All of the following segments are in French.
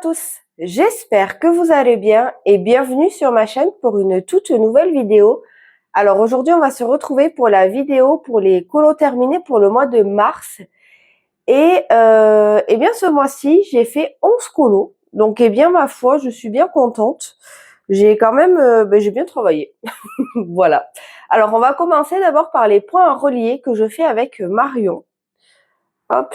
tous, j'espère que vous allez bien et bienvenue sur ma chaîne pour une toute nouvelle vidéo. Alors aujourd'hui on va se retrouver pour la vidéo pour les colos terminés pour le mois de mars. Et bien ce mois-ci j'ai fait 11 colos, donc bien ma foi je suis bien contente. J'ai quand même, j'ai bien travaillé. Voilà. Alors on va commencer d'abord par les points à relier que je fais avec Marion. Hop.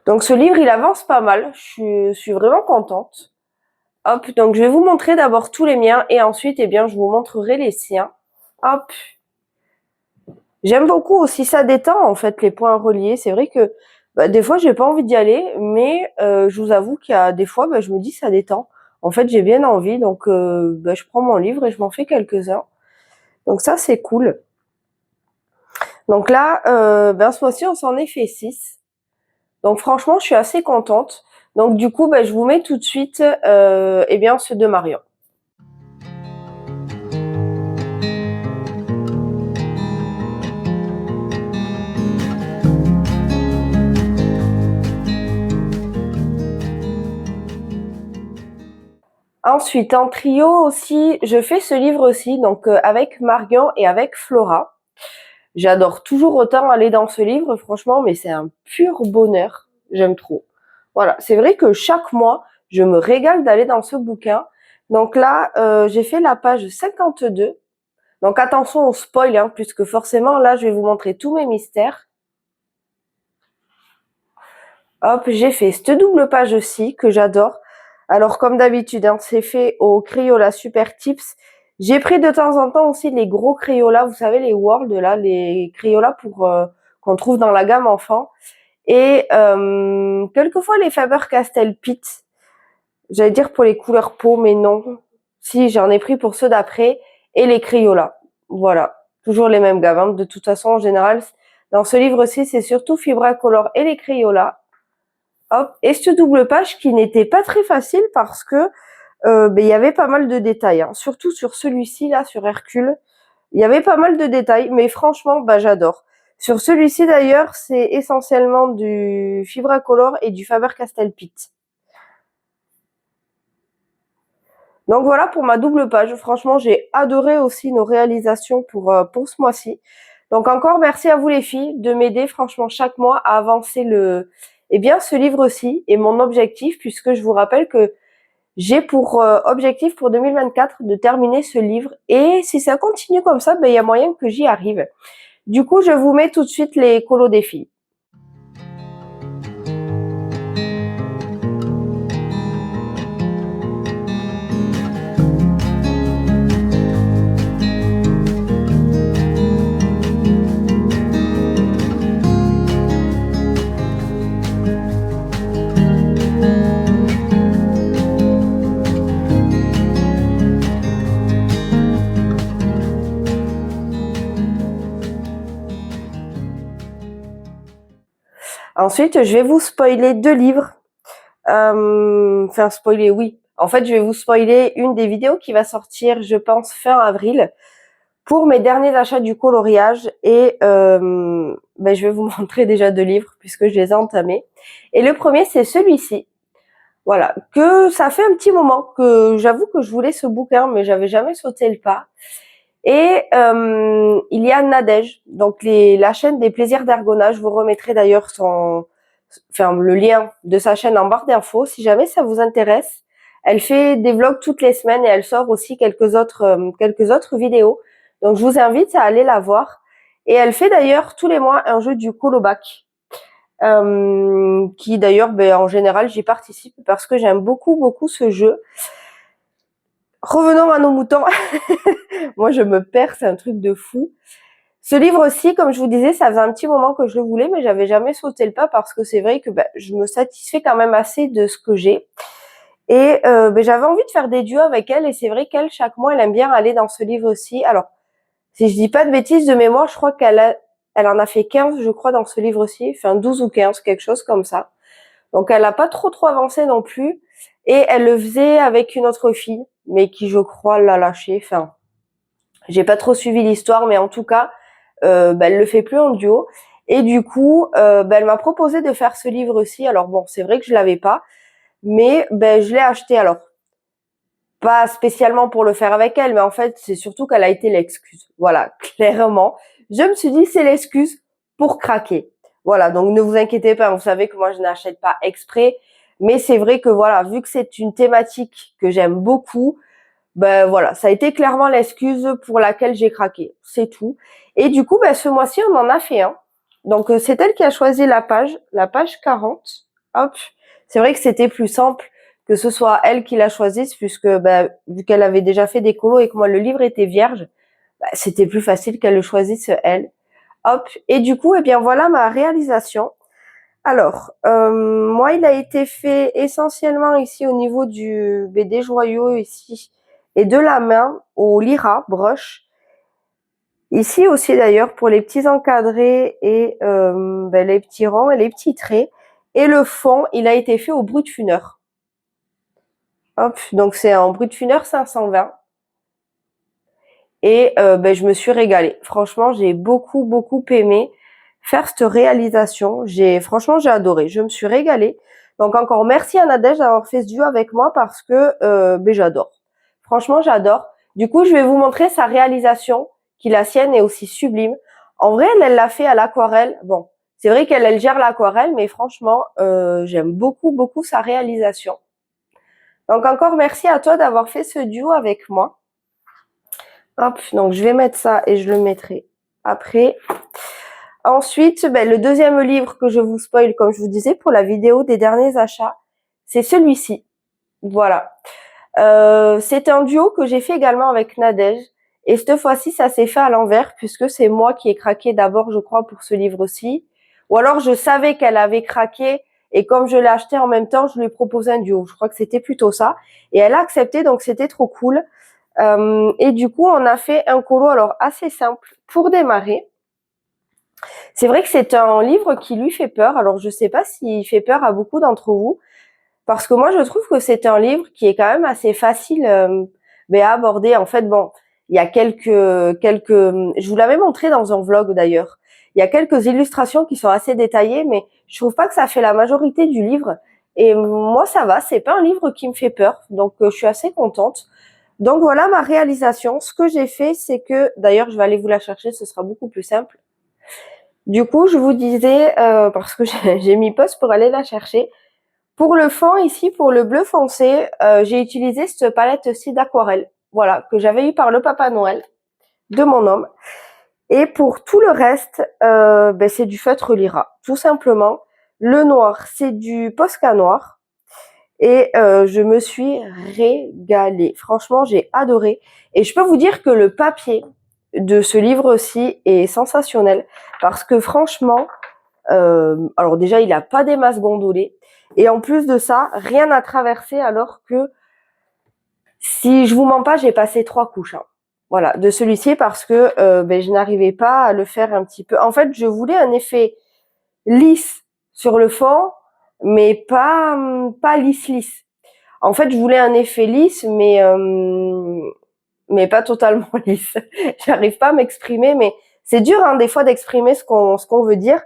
Donc ce livre, il avance pas mal. Je suis vraiment contente. Hop, donc je vais vous montrer d'abord tous les miens et ensuite, je vous montrerai les siens. Hop. J'aime beaucoup aussi, ça détend en fait les points reliés. C'est vrai que des fois, j'ai pas envie d'y aller, mais je vous avoue qu'il y a des fois, je me dis ça détend. En fait, j'ai bien envie, donc je prends mon livre et je m'en fais quelques-uns. Donc ça, c'est cool. Donc là, ce mois-ci, on s'en est fait 6. Donc franchement, je suis assez contente. Donc du coup, je vous mets tout de suite ceux de Marion. Ensuite, en trio aussi, je fais ce livre aussi, donc avec Marion et avec Flora. J'adore toujours autant aller dans ce livre, franchement, mais c'est un pur bonheur. J'aime trop. Voilà, c'est vrai que chaque mois, je me régale d'aller dans ce bouquin. Donc là, j'ai fait la page 52. Donc attention au spoil, puisque forcément, là, je vais vous montrer tous mes mystères. Hop, j'ai fait cette double page aussi, que j'adore. Alors, comme d'habitude, c'est fait au Crayola Super Tips. J'ai pris de temps en temps aussi les gros Crayola, vous savez, les World, là, les Crayola pour qu'on trouve dans la gamme enfant. Et quelquefois les Faber-Castell Pitt. J'allais dire pour les couleurs peau, mais non. Si, j'en ai pris pour ceux d'après. Et les Crayola. Voilà. Toujours les mêmes gammes. De toute façon, en général, dans ce livre-ci, c'est surtout Fibracolor et les Crayola. Hop. Et cette double page qui n'était pas très facile parce que il y avait pas mal de détails. Surtout sur celui-ci, là, sur Hercule. Il y avait pas mal de détails, mais franchement, j'adore. Sur celui-ci, d'ailleurs, c'est essentiellement du Fibracolor et du Faber-Castell Pitt. Donc voilà pour ma double page. Franchement, j'ai adoré aussi nos réalisations pour ce mois-ci. Donc encore merci à vous les filles de m'aider franchement chaque mois à avancer ce livre-ci et mon objectif, puisque je vous rappelle que j'ai pour objectif pour 2024 de terminer ce livre. Et si ça continue comme ça, il y a moyen que j'y arrive. Du coup, je vous mets tout de suite les colos des filles. Ensuite, je vais vous spoiler 2 livres. Spoiler, oui. En fait, je vais vous spoiler une des vidéos qui va sortir, je pense, fin avril, pour mes derniers achats du coloriage. Et je vais vous montrer déjà 2 livres, puisque je les ai entamés. Et le premier, c'est celui-ci. Voilà, que ça fait un petit moment que j'avoue que je voulais ce bouquin, mais j'avais jamais sauté le pas. Et il y a Nadège, donc la chaîne des plaisirs d'Argona. Je vous remettrai d'ailleurs le lien de sa chaîne en barre d'infos si jamais ça vous intéresse. Elle fait des vlogs toutes les semaines et elle sort aussi quelques autres vidéos. Donc je vous invite à aller la voir. Et elle fait d'ailleurs tous les mois un jeu du Colobac. Qui d'ailleurs, en général, j'y participe parce que j'aime beaucoup ce jeu. Revenons à nos moutons. Moi, je me perds, c'est un truc de fou. Ce livre-ci, comme je vous disais, ça faisait un petit moment que je le voulais, mais j'avais jamais sauté le pas parce que c'est vrai que je me satisfais quand même assez de ce que j'ai. Et j'avais envie de faire des duos avec elle, et c'est vrai qu'elle, chaque mois, elle aime bien aller dans ce livre-ci. Alors, si je dis pas de bêtises de mémoire, je crois qu'elle en a fait 15, je crois, dans ce livre-ci. 12 ou 15, quelque chose comme ça. Donc, elle n'a pas trop avancé non plus. Et elle le faisait avec une autre fille, mais qui, je crois, l'a lâché. J'ai pas trop suivi l'histoire, mais en tout cas, elle le fait plus en duo. Et du coup, elle m'a proposé de faire ce livre-ci. Alors bon, c'est vrai que je l'avais pas, mais je l'ai acheté. Alors, pas spécialement pour le faire avec elle, mais en fait, c'est surtout qu'elle a été l'excuse. Voilà, clairement. Je me suis dit, c'est l'excuse pour craquer. Voilà, donc ne vous inquiétez pas, vous savez que moi, je n'achète pas exprès. Mais c'est vrai que voilà, vu que c'est une thématique que j'aime beaucoup, voilà, ça a été clairement l'excuse pour laquelle j'ai craqué. C'est tout. Et du coup, ce mois-ci, on en a fait un. Donc, c'est elle qui a choisi la page 40. Hop. C'est vrai que c'était plus simple que ce soit elle qui la choisisse, puisque vu qu'elle avait déjà fait des colos et que moi le livre était vierge, c'était plus facile qu'elle le choisisse elle. Hop. Et du coup, voilà ma réalisation. Alors, moi, il a été fait essentiellement ici au niveau des joyaux ici et de la main au lyra broche. Ici aussi d'ailleurs pour les petits encadrés et les petits rangs et les petits traits. Et le fond, il a été fait au brut-funeur. Hop, donc c'est un brut-funeur 520. Et je me suis régalée. Franchement, j'ai beaucoup aimé faire cette réalisation. Franchement, j'ai adoré. Je me suis régalée. Donc encore merci à Nadège d'avoir fait ce duo avec moi parce que j'adore. Franchement, j'adore. Du coup, je vais vous montrer sa réalisation, qui la sienne est aussi sublime. En vrai, elle l'a fait à l'aquarelle. Bon, c'est vrai qu'elle gère l'aquarelle, mais franchement, j'aime beaucoup sa réalisation. Donc encore merci à toi d'avoir fait ce duo avec moi. Hop, donc je vais mettre ça et je le mettrai après. Ensuite, le deuxième livre que je vous spoil, comme je vous disais, pour la vidéo des derniers achats, c'est celui-ci. Voilà. C'est un duo que j'ai fait également avec Nadège. Et cette fois-ci, ça s'est fait à l'envers, puisque c'est moi qui ai craqué d'abord, je crois, pour ce livre-ci. Ou alors, je savais qu'elle avait craqué, et comme je l'ai acheté en même temps, je lui ai proposé un duo. Je crois que c'était plutôt ça. Et elle a accepté, donc c'était trop cool. Et du coup, on a fait un colo alors assez simple pour démarrer. C'est vrai que c'est un livre qui lui fait peur. Alors, je sais pas s'il fait peur à beaucoup d'entre vous, parce que moi, je trouve que c'est un livre qui est quand même assez facile à aborder. En fait, bon, il y a quelques, je vous l'avais montré dans un vlog d'ailleurs. Il y a quelques illustrations qui sont assez détaillées, mais je trouve pas que ça fait la majorité du livre. Et moi, ça va. C'est pas un livre qui me fait peur, donc je suis assez contente. Donc voilà ma réalisation. Ce que j'ai fait, c'est que, d'ailleurs, je vais aller vous la chercher, ce sera beaucoup plus simple. Du coup, je vous disais, parce que j'ai mis pause pour aller la chercher. Pour le fond, ici, pour le bleu foncé, j'ai utilisé cette palette-ci d'aquarelle. Voilà, que j'avais eu par le Papa Noël de mon homme. Et pour tout le reste, c'est du feutre lyra, tout simplement. Le noir, c'est du Posca noir. Et je me suis régalée. Franchement, j'ai adoré. Et je peux vous dire que le papier de ce livre-ci est sensationnel. Parce que franchement, alors déjà, il n'a pas des masses gondolées. Et en plus de ça, rien n'a traversé alors que, si je vous mens pas, j'ai passé 3 couches. Hein. Voilà, de celui-ci parce que je n'arrivais pas à le faire un petit peu. En fait, je voulais un effet lisse sur le fond, mais pas lisse. En fait, je voulais un effet lisse, mais pas totalement lisse. J'arrive pas à m'exprimer, mais c'est dur hein, des fois d'exprimer ce qu'on veut dire.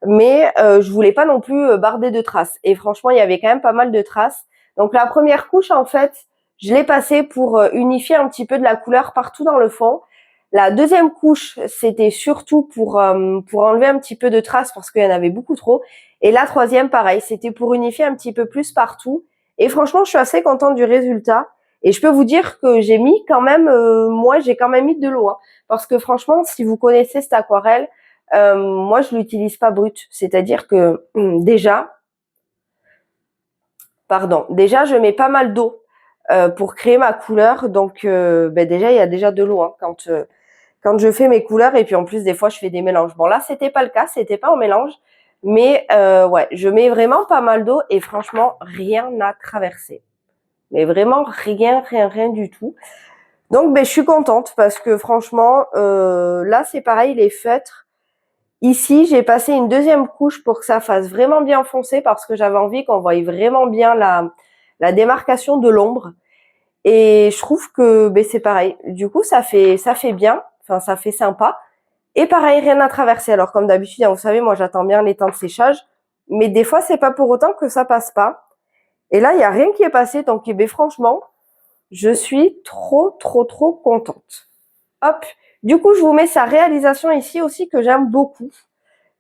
Mais je voulais pas non plus barder de traces. Et franchement, il y avait quand même pas mal de traces. Donc la première couche, en fait, je l'ai passée pour unifier un petit peu de la couleur partout dans le fond. La deuxième couche, c'était surtout pour enlever un petit peu de traces parce qu'il y en avait beaucoup trop. Et la troisième, pareil, c'était pour unifier un petit peu plus partout. Et franchement, je suis assez contente du résultat. Et je peux vous dire que j'ai mis quand même, moi, j'ai quand même mis de l'eau. Hein, parce que franchement, si vous connaissez cette aquarelle, moi, je l'utilise pas brut. C'est-à-dire que déjà, je mets pas mal d'eau pour créer ma couleur. Donc, déjà, il y a déjà de l'eau hein, quand je fais mes couleurs. Et puis, en plus, des fois, je fais des mélanges. Bon, là, c'était pas le cas. C'était pas un mélange. Mais ouais, je mets vraiment pas mal d'eau. Et franchement, rien n'a traversé. Mais vraiment, rien du tout. Donc, je suis contente parce que franchement, là, c'est pareil, les feutres. Ici, j'ai passé une deuxième couche pour que ça fasse vraiment bien foncé parce que j'avais envie qu'on voie vraiment bien la démarcation de l'ombre. Et je trouve que c'est pareil. Du coup, ça fait bien, enfin ça fait sympa. Et pareil, rien à traverser. Alors comme d'habitude, vous savez, moi j'attends bien les temps de séchage, mais des fois c'est pas pour autant que ça passe pas. Et là, il y a rien qui est passé, donc eh bien, franchement, je suis trop contente. Hop. Du coup, je vous mets sa réalisation ici aussi que j'aime beaucoup.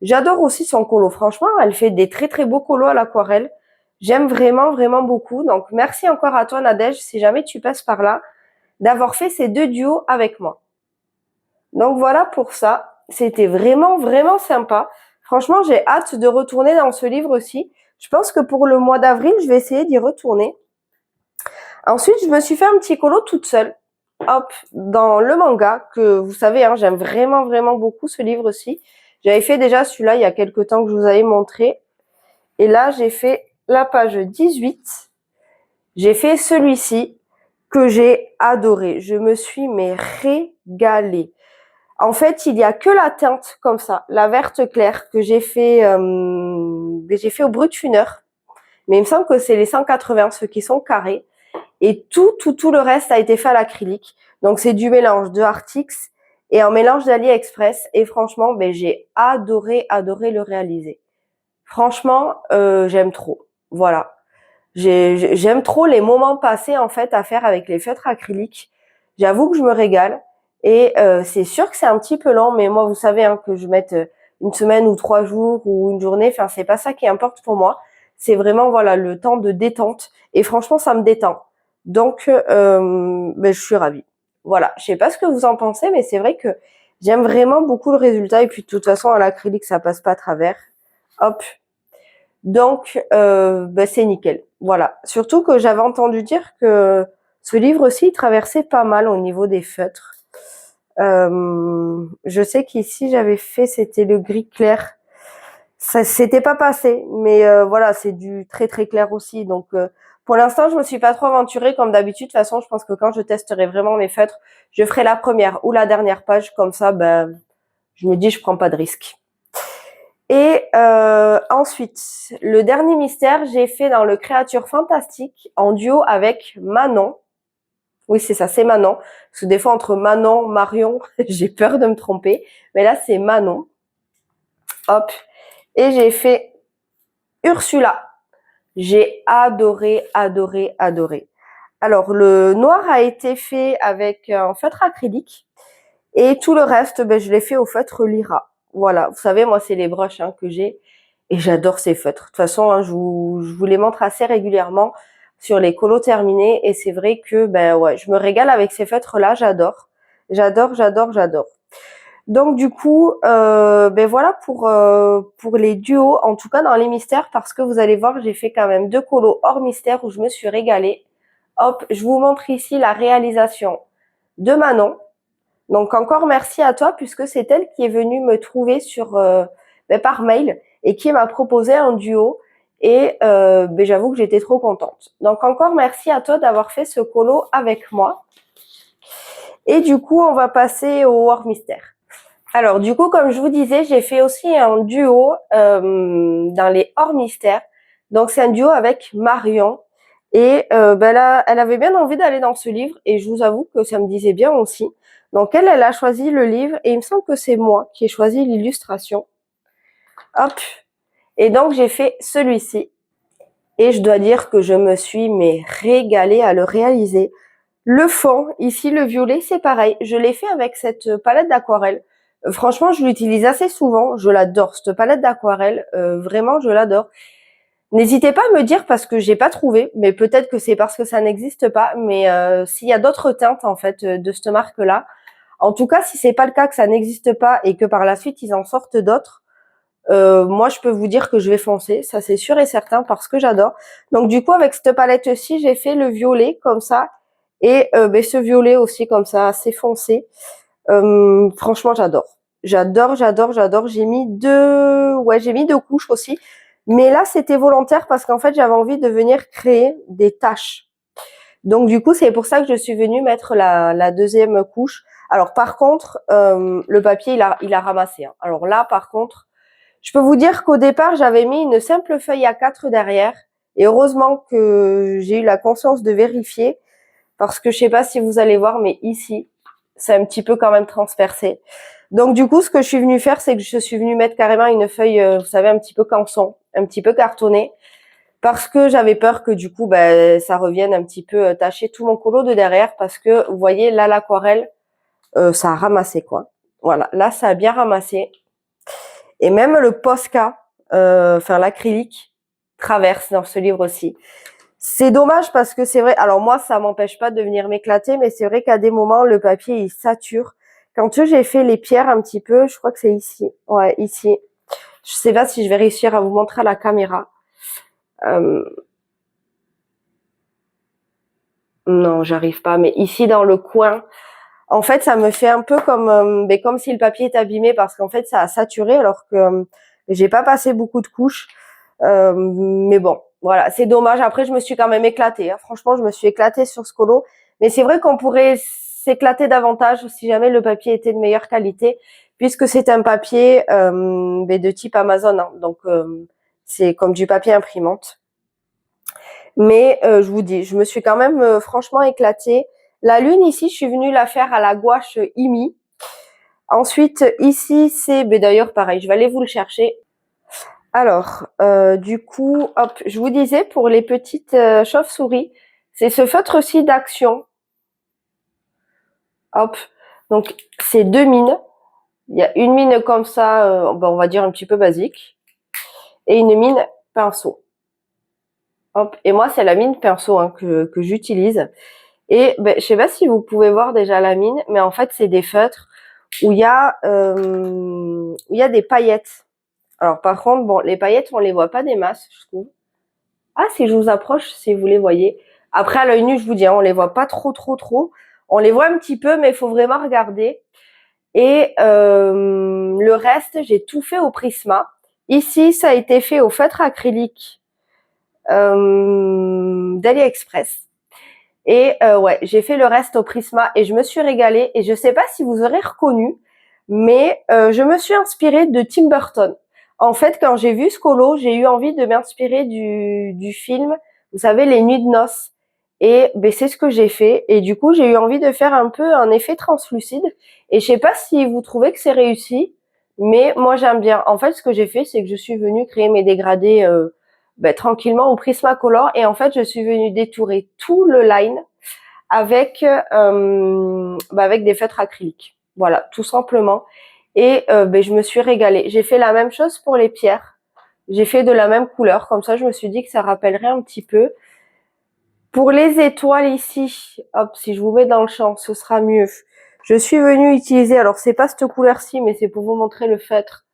J'adore aussi son colo. Franchement, elle fait des très beaux colos à l'aquarelle. J'aime vraiment beaucoup. Donc, merci encore à toi, Nadège, si jamais tu passes par là, d'avoir fait ces 2 duos avec moi. Donc, voilà pour ça. C'était vraiment sympa. Franchement, j'ai hâte de retourner dans ce livre aussi. Je pense que pour le mois d'avril, je vais essayer d'y retourner. Ensuite, je me suis fait un petit colo toute seule. Hop, dans le manga, que vous savez, hein, j'aime vraiment beaucoup ce livre aussi. J'avais fait déjà celui-là il y a quelques temps que je vous avais montré. Et là, j'ai fait la page 18. J'ai fait celui-ci que j'ai adoré. Je me suis régalée. En fait, il y a que la teinte comme ça, la verte claire que j'ai fait au Brutfuner. Mais il me semble que c'est les 180, ceux qui sont carrés. Et tout le reste a été fait à l'acrylique. Donc c'est du mélange de Artix et un mélange d'AliExpress. Et franchement, j'ai adoré le réaliser. Franchement, j'aime trop. Voilà. J'aime trop les moments passés en fait à faire avec les feutres acryliques. J'avoue que je me régale. Et c'est sûr que c'est un petit peu lent, mais moi vous savez hein, que je mette une semaine ou 3 jours ou une journée, enfin c'est pas ça qui importe pour moi. C'est vraiment voilà le temps de détente. Et franchement ça me détend. Donc je suis ravie. Voilà, je sais pas ce que vous en pensez, mais c'est vrai que j'aime vraiment beaucoup le résultat. Et puis de toute façon à l'acrylique ça passe pas à travers. Hop, donc, c'est nickel. Voilà. Surtout que j'avais entendu dire que ce livre aussi, il traversait pas mal au niveau des feutres. Je sais qu'ici, j'avais fait, c'était le gris clair. Ça s'était pas passé, mais voilà, c'est du très clair aussi. Donc, pour l'instant, je me suis pas trop aventurée comme d'habitude. De toute façon, je pense que quand je testerai vraiment mes feutres, je ferai la première ou la dernière page. Comme ça, je me dis, je prends pas de risque. Et ensuite, le dernier mystère, j'ai fait dans le Créature Fantastique en duo avec Manon. Oui, c'est ça, c'est Manon. Parce que des fois, entre Manon, Marion, j'ai peur de me tromper. Mais là, c'est Manon. Hop. Et j'ai fait Ursula. J'ai adoré. Alors, le noir a été fait avec un feutre acrylique. Et tout le reste, je l'ai fait au feutre Lyra. Voilà, vous savez, moi, c'est les brushes hein, que j'ai. Et j'adore ces feutres. De toute façon, hein, je vous les montre assez régulièrement sur les colos terminés. Et c'est vrai que ouais, je me régale avec ces feutres-là. J'adore. Donc du coup, voilà pour les duos, en tout cas dans les mystères, parce que vous allez voir, j'ai fait quand même 2 colos hors mystère où je me suis régalée. Hop, je vous montre ici la réalisation de Manon. Donc encore merci à toi puisque c'est elle qui est venue me trouver par mail et qui m'a proposé un duo et j'avoue que j'étais trop contente. Donc encore merci à toi d'avoir fait ce colo avec moi. Et du coup, on va passer au hors mystère. Alors du coup, comme je vous disais, j'ai fait aussi un duo dans les hors mystères. Donc c'est un duo avec Marion. Et là, elle avait bien envie d'aller dans ce livre et je vous avoue que ça me disait bien aussi. Donc elle a choisi le livre et il me semble que c'est moi qui ai choisi l'illustration. Hop. Et donc j'ai fait celui-ci. Et je dois dire que je me suis régalée à le réaliser. Le fond, ici le violet, c'est pareil. Je l'ai fait avec cette palette d'aquarelle. Franchement, je l'utilise assez souvent. Je l'adore, cette palette d'aquarelle. Vraiment, je l'adore. N'hésitez pas à me dire parce que j'ai pas trouvé, mais peut-être que c'est parce que ça n'existe pas. Mais s'il y a d'autres teintes en fait de cette marque-là, en tout cas, si c'est pas le cas, que ça n'existe pas et que par la suite ils en sortent d'autres, moi je peux vous dire que je vais foncer, ça c'est sûr et certain parce que j'adore. Donc du coup avec cette palette-ci, j'ai fait le violet comme ça et ce violet aussi comme ça, assez foncé. Franchement, j'adore. J'ai mis j'ai mis 2 couches aussi. Mais là, c'était volontaire parce qu'en fait, j'avais envie de venir créer des taches. Donc, du coup, c'est pour ça que je suis venue mettre la deuxième couche. Alors, par contre, le papier, il a ramassé. Hein. Alors là, par contre, je peux vous dire qu'au départ, j'avais mis une simple feuille A4 derrière. Et heureusement que j'ai eu la conscience de vérifier. Parce que je sais pas si vous allez voir, mais ici, c'est un petit peu quand même transpercé. Donc du coup, ce que je suis venue faire, c'est que je suis venue mettre carrément une feuille, vous savez, un petit peu canson, un petit peu cartonnée, parce que j'avais peur que du coup, ben, ça revienne un petit peu tacher tout mon colo de derrière, parce que vous voyez, là, l'aquarelle, ça a ramassé, quoi. Voilà, là, ça a bien ramassé. Et même le Posca, enfin l'acrylique, traverse dans ce livre aussi. C'est dommage parce que c'est vrai, alors moi, ça m'empêche pas de venir m'éclater, mais c'est vrai qu'à des moments, le papier, il sature. Quand j'ai fait les pierres un petit peu, je crois que c'est ici. Ouais, ici. Je sais pas si je vais réussir à vous montrer à la caméra. Euh, non, j'arrive pas, mais ici dans le coin, en fait, ça me fait un peu comme, ben, comme si le papier est abîmé parce qu'en fait, ça a saturé alors que j'ai pas passé beaucoup de couches. Mais bon, voilà, c'est dommage. Après, je me suis quand même éclatée. Hein. Franchement, je me suis éclatée sur ce colo. Mais c'est vrai qu'on pourrait s'éclater davantage si jamais le papier était de meilleure qualité, puisque c'est un papier ben, de type Amazon. Hein. Donc, c'est comme du papier imprimante. Mais je vous dis, je me suis quand même franchement éclatée. La lune ici, je suis venue la faire à la gouache IMI. Ensuite, ici, c'est, ben d'ailleurs, pareil, je vais aller vous le chercher. Alors, du coup, hop, je vous disais pour les petites chauves-souris, c'est ce feutre-ci d'Action. Hop, donc c'est deux mines. Il y a une mine comme ça, ben, on va dire un petit peu basique, et une mine pinceau. Hop, et moi c'est la mine pinceau hein, que j'utilise. Et ben, je sais pas si vous pouvez voir déjà la mine, mais en fait c'est des feutres où il y a des paillettes. Alors par contre, bon, les paillettes on les voit pas des masses, je trouve. Ah, si je vous approche, si vous les voyez. Après, à l'œil nu, je vous dis, hein, on les voit pas trop. On les voit un petit peu, mais il faut vraiment regarder. Et le reste, j'ai tout fait au Prisma. Ici, ça a été fait au feutre acrylique d'AliExpress. Et ouais, j'ai fait le reste au Prisma et je me suis régalée. Et je sais pas si vous aurez reconnu, mais je me suis inspirée de Tim Burton. En fait, quand j'ai vu ce colo, j'ai eu envie de m'inspirer du film, vous savez, Les Nuits de Noces. Et ben, c'est ce que j'ai fait. Et du coup, j'ai eu envie de faire un peu un effet translucide. Et je sais pas si vous trouvez que c'est réussi, mais moi j'aime bien. En fait, ce que j'ai fait, c'est que je suis venue créer mes dégradés ben, tranquillement au Prismacolor. Et en fait, je suis venue détourer tout le line avec avec des feutres acryliques. Voilà, tout simplement. Et ben, je me suis régalée. J'ai fait la même chose pour les pierres. J'ai fait de la même couleur. Comme ça, je me suis dit que ça rappellerait un petit peu. Pour les étoiles ici, hop, si je vous mets dans le champ, ce sera mieux. Je suis venue utiliser, alors c'est pas cette couleur-ci, mais c'est pour vous montrer le feutre.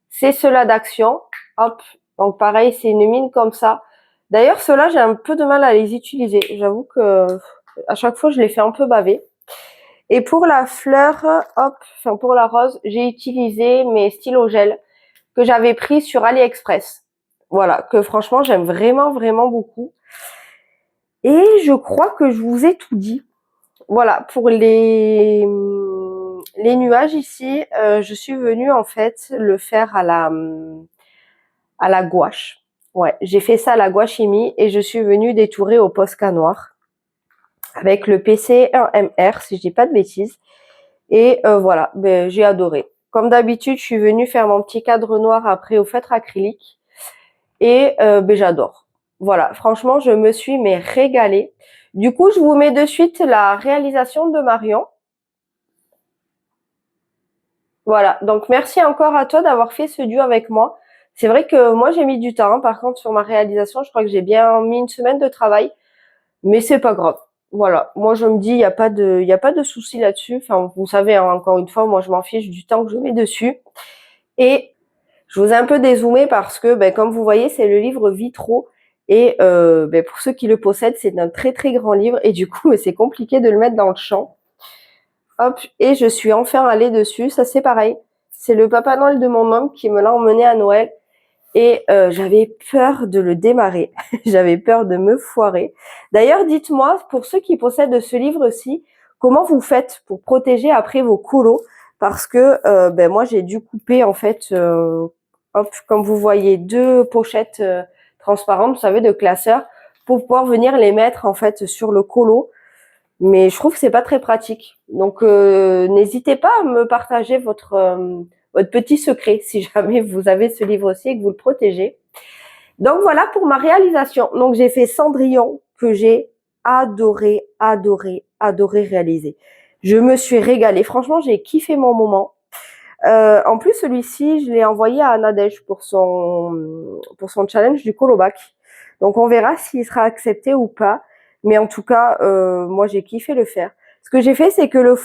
C'est cela d'Action. Hop, donc pareil, c'est une mine comme ça. D'ailleurs, ceux-là, j'ai un peu de mal à les utiliser. J'avoue que à chaque fois, je les fais un peu baver. Et pour la fleur, hop, enfin pour la rose, j'ai utilisé mes stylos gel que j'avais pris sur AliExpress. Voilà, que franchement, j'aime vraiment beaucoup. Et je crois que je vous ai tout dit. Voilà, pour les nuages ici, je suis venue en fait le faire à la gouache. Ouais, j'ai fait ça à la gouache chimie et je suis venue détourer au Posca noir avec le PC1MR, si je dis pas de bêtises. Et voilà, ben, j'ai adoré. Comme d'habitude, je suis venue faire mon petit cadre noir après au feutre acrylique. Et ben, j'adore. Voilà, franchement, je me suis mais régalée. Du coup, je vous mets de suite la réalisation de Marion. Voilà, donc merci encore à toi d'avoir fait ce duo avec moi. C'est vrai que moi, j'ai mis du temps. Hein. Par contre, sur ma réalisation, je crois que j'ai bien mis une semaine de travail. Mais c'est pas grave. Voilà, moi je me dis, il y a pas de souci là-dessus. Enfin, vous savez, hein, encore une fois, moi je m'en fiche du temps que je mets dessus. Et je vous ai un peu dézoomé parce que, ben, comme vous voyez, c'est le livre Vitro. Et ben, pour ceux qui le possèdent, c'est un très grand livre. Et du coup, c'est compliqué de le mettre dans le champ. Hop, et je suis enfin allée dessus. Ça, c'est pareil. C'est le Papa Noël de mon homme qui me l'a emmené à Noël. Et j'avais peur de le démarrer. J'avais peur de me foirer. D'ailleurs, dites-moi, pour ceux qui possèdent ce livre-ci, comment vous faites pour protéger après vos colos? Parce que ben, moi, j'ai dû couper, en fait, hop, comme vous voyez, deux pochettes transparentes, vous savez, de classeurs, pour pouvoir venir les mettre, en fait, sur le colo. mais je trouve que c'est pas très pratique. Donc n'hésitez pas à me partager votre petit secret si jamais vous avez ce livre aussi et que vous le protégez. Donc voilà pour ma réalisation. Donc j'ai fait Cendrillon que j'ai adoré, adoré, adoré réaliser. Je me suis régalée. Franchement, j'ai kiffé mon moment. En plus, celui-ci, je l'ai envoyé à Nadège pour son challenge du Colobac. Donc on verra s'il sera accepté ou pas. Mais en tout cas, moi j'ai kiffé le faire. Ce que j'ai fait, c'est que le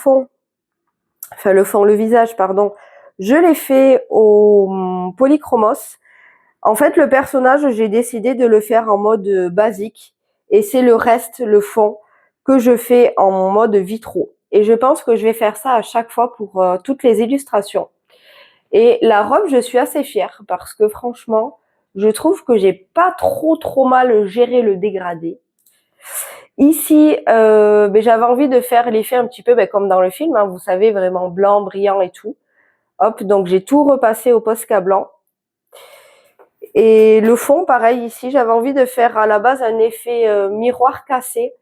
visage, pardon, je l'ai fait au polychromos. En fait, le personnage, j'ai décidé de le faire en mode basique. Et c'est le reste, le fond, que je fais en mode vitro. Et je pense que je vais faire ça à chaque fois pour toutes les illustrations. Et la robe, je suis assez fière parce que franchement, je trouve que j'ai pas trop mal géré le dégradé. Ici, j'avais envie de faire l'effet un petit peu comme dans le film, hein, vous savez, vraiment blanc, brillant et tout. Hop, donc j'ai tout repassé au Posca blanc. Et le fond, pareil, ici, j'avais envie de faire à la base un effet miroir cassé.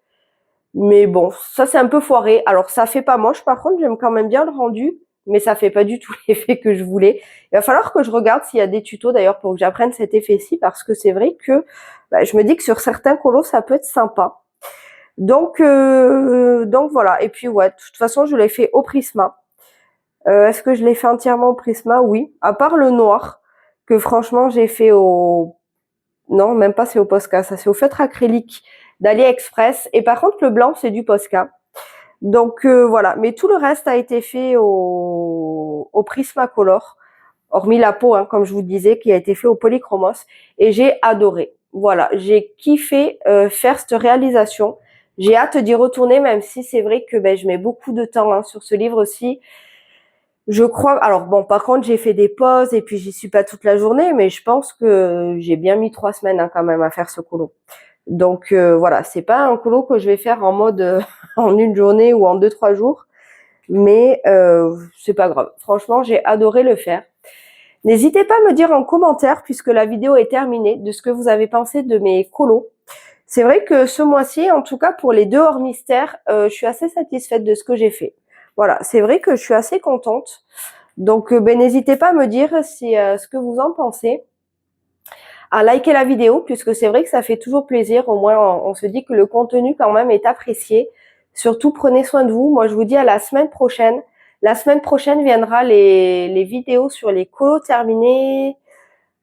Mais bon, ça c'est un peu foiré. Alors ça fait pas moche, par contre, j'aime quand même bien le rendu, mais ça fait pas du tout l'effet que je voulais. Il va falloir que je regarde s'il y a des tutos d'ailleurs pour que j'apprenne cet effet-ci, parce que c'est vrai que je me dis que sur certains colos, ça peut être sympa. Donc voilà. Et puis ouais, de toute façon, je l'ai fait au Prisma. Est-ce que je l'ai fait entièrement au Prisma? Oui. À part le noir, que franchement j'ai fait au... Non, même pas c'est au Posca, ça c'est au feutre acrylique d'AliExpress. Et par contre, le blanc, c'est du Posca. Donc voilà, mais tout le reste a été fait au Prismacolor, hormis la peau, hein, comme je vous disais, qui a été fait au Polychromos. Et j'ai adoré. Voilà, j'ai kiffé faire cette réalisation. J'ai hâte d'y retourner, même si c'est vrai que je mets beaucoup de temps hein, sur ce livre-ci. Je crois. Alors bon, par contre, j'ai fait des pauses et puis j'y suis pas toute la journée, mais je pense que j'ai bien mis 3 semaines hein, quand même à faire ce colo. Donc voilà, c'est pas un colo que je vais faire en mode en une journée ou en 2-3 jours, mais c'est pas grave. Franchement, j'ai adoré le faire. N'hésitez pas à me dire en commentaire, puisque la vidéo est terminée, de ce que vous avez pensé de mes colos. C'est vrai que ce mois-ci, en tout cas pour les 2 hors mystère, je suis assez satisfaite de ce que j'ai fait. Voilà, c'est vrai que je suis assez contente. Donc n'hésitez pas à me dire si, ce que vous en pensez, à liker la vidéo, puisque c'est vrai que ça fait toujours plaisir. Au moins, on se dit que le contenu quand même est apprécié. Surtout, prenez soin de vous. Moi, je vous dis à la semaine prochaine. La semaine prochaine viendra les vidéos sur les colos terminés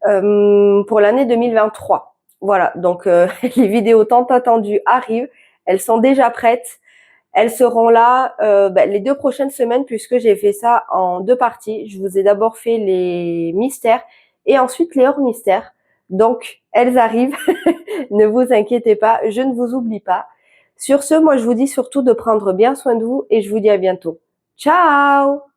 pour l'année 2023. Voilà, donc les vidéos tant attendues arrivent. Elles sont déjà prêtes. Elles seront là les 2 prochaines semaines puisque j'ai fait ça en 2 parties. Je vous ai d'abord fait les mystères et ensuite les hors mystères. Donc, elles arrivent. Ne vous inquiétez pas, je ne vous oublie pas. Sur ce, moi, je vous dis surtout de prendre bien soin de vous et je vous dis à bientôt. Ciao!